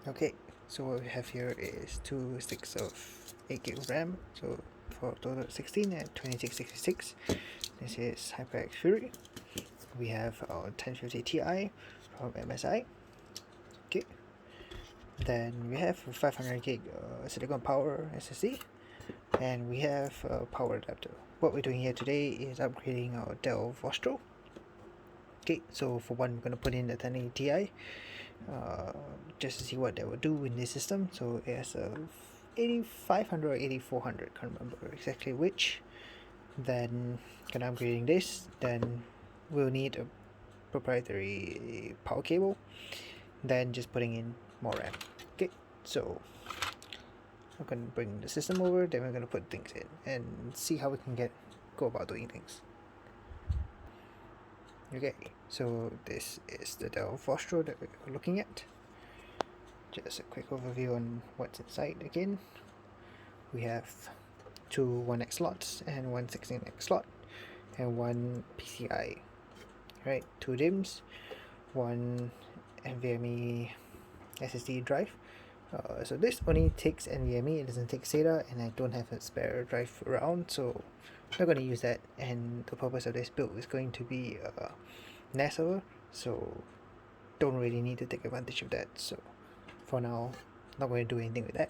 Okay, so what we have here is 2 sticks of 8 gig of RAM, so for a total of 16 at 2666. This is HyperX Fury. We have our 1050 Ti from MSI. Okay, then we have a 500 gig silicon power SSD, and we have a power adapter. What we're doing here today is upgrading our Dell Vostro. Okay, so for one, we're going to put in the 1080 Ti just to see what that will do in this system. So it has a 8500 or 8400, can't remember exactly which. Then gonna upgrading this, then we'll need a proprietary power cable, then just putting in more RAM. Okay, so I'm gonna bring the system over, then we're gonna put things in and see how we can go about doing things. Okay, so this is the Dell Vostro that we're looking at. Just a quick overview on what's inside again. We have two 1x slots and one 16x slot and one PCI, right? Two DIMMs, one NVMe SSD drive. So this only takes NVMe, it doesn't take SATA, and I don't have a spare drive around, so I'm not going to use that. And the purpose of this build is going to be NAS server, so don't really need to take advantage of that. So for now, not going to do anything with that.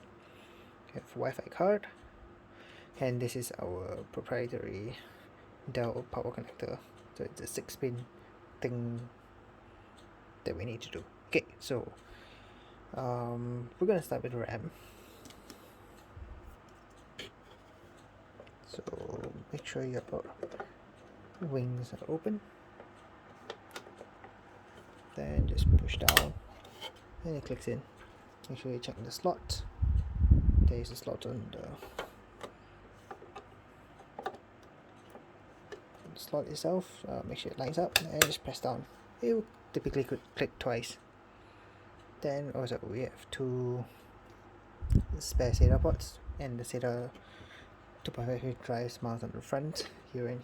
We have Wi-Fi card, and this is our proprietary Dell power connector. So it's a 6-pin thing that we need to do. Okay, so we're gonna start with RAM. So make sure your wings are open. Then just push down, and it clicks in. Make sure you check the slot. There is a slot on the slot itself. Make sure it lines up, and just press down. It will typically click twice. Then also we have two spare SATA ports, and the SATA 2.5 drives mounted on the front here and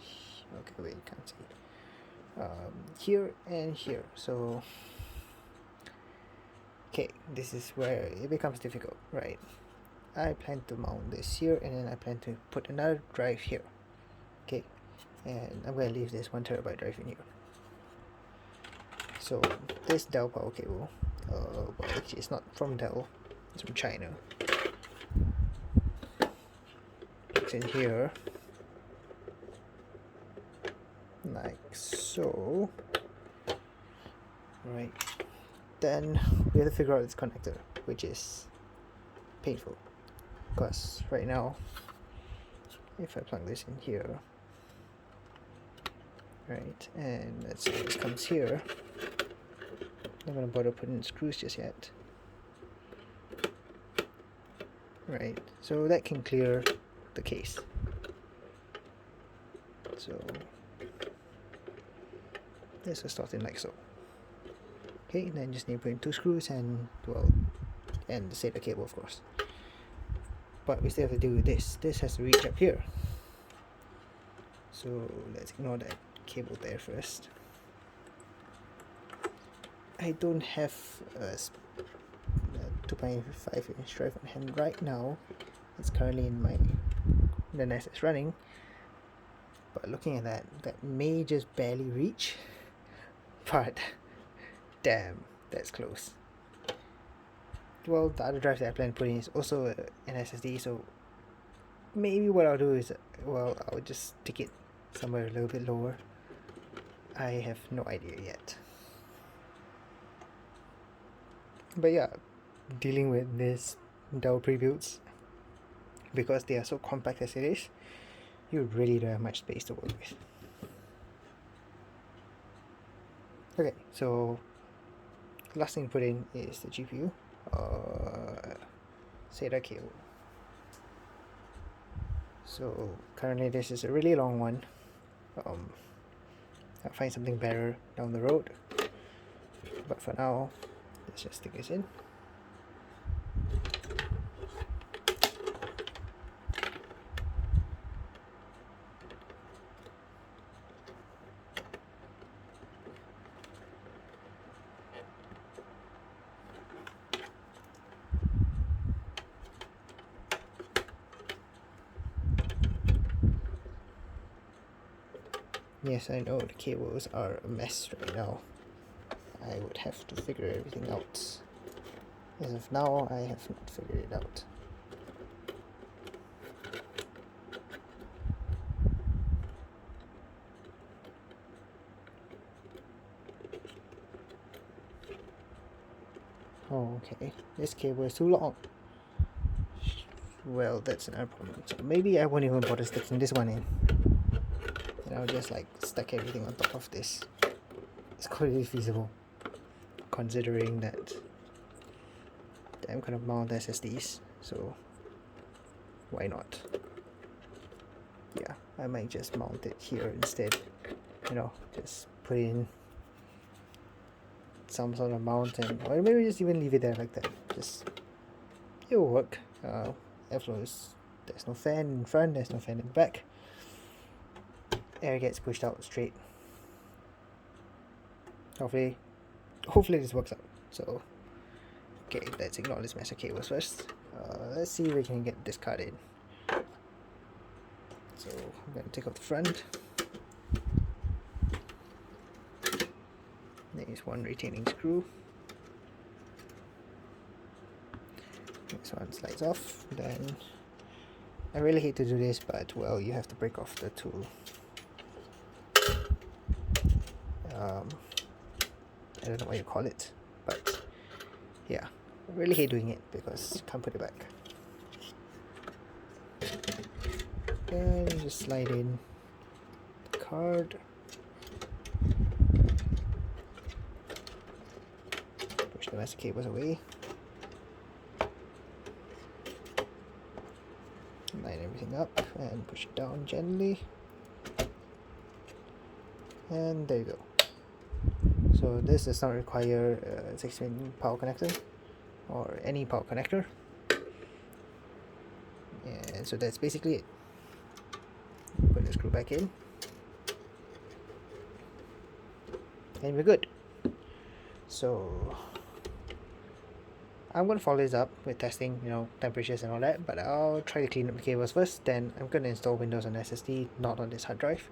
okay, wait, you can't see. Here and here. So okay, this is where it becomes difficult, right? I plan to mount this here, and then I plan to put another drive here. Okay, and I'm going to leave this 1TB drive in here. So this Dell power cable, which is not from Dell, it's from China, it's in here like so, right? Then we have to figure out this connector, which is painful because right now if I plug this in here, right, and let's say this comes here, I'm not going to bother putting in screws just yet, right? So that can clear the case. So this will start in like so. Okay, then just need to put in 2 screws and, well, and the SATA cable, of course. But we still have to deal with this. This has to reach up here. So let's ignore that cable there first. I don't have a 2.5-inch drive on hand right now. It's currently in the NAS is running. But looking at that may just barely reach. But damn, that's close. Well, the other drive that I plan to put in is also an SSD, so maybe what I'll do is, well, I'll just stick it somewhere a little bit lower. I have no idea yet. But yeah, dealing with this Dell pre-builds, because they are so compact as it is, you really don't have much space to work with. Okay, so last thing to put in is the GPU, SATA cable. So currently this is a really long one. I'll find something better down the road, but for now, let's just stick this in. Yes, I know the cables are a mess right now. I would have to figure everything out. As of now, I have not figured it out. Oh, okay. This cable is too long. Well, that's another problem. So maybe I won't even bother sticking this one in. And I'll just like stack everything on top of this. It's quite feasible, considering that I'm gonna mount SSDs, so why not? Yeah, I might just mount it here instead. You know, just put in some sort of mount, and or maybe just even leave it there like that. Just it will work. Airflow is, there's no fan in front, there's no fan in the back. Air gets pushed out straight. Hopefully this works out. So okay, let's ignore this mess of cables first. Let's see if we can get this card in. So I'm going to take off the front. There's one retaining screw. This one slides off. Then I really hate to do this, but well, you have to break off the tool. I don't know what you call it, but yeah, I really hate doing it because you can't put it back. And just slide in the card. Push the master cables away. Line everything up and push it down gently. And there you go. So this does not require a 6-pin power connector or any power connector. And so that's basically it. Put the screw back in. And we're good. So I'm going to follow this up with testing, you know, temperatures and all that, but I'll try to clean up the cables first. Then I'm going to install Windows on SSD, not on this hard drive.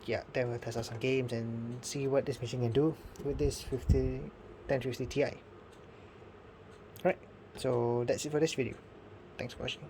Yeah, then we'll test out some games and see what this machine can do with this 1050 Ti. Alright, so that's it for this video. Thanks for watching.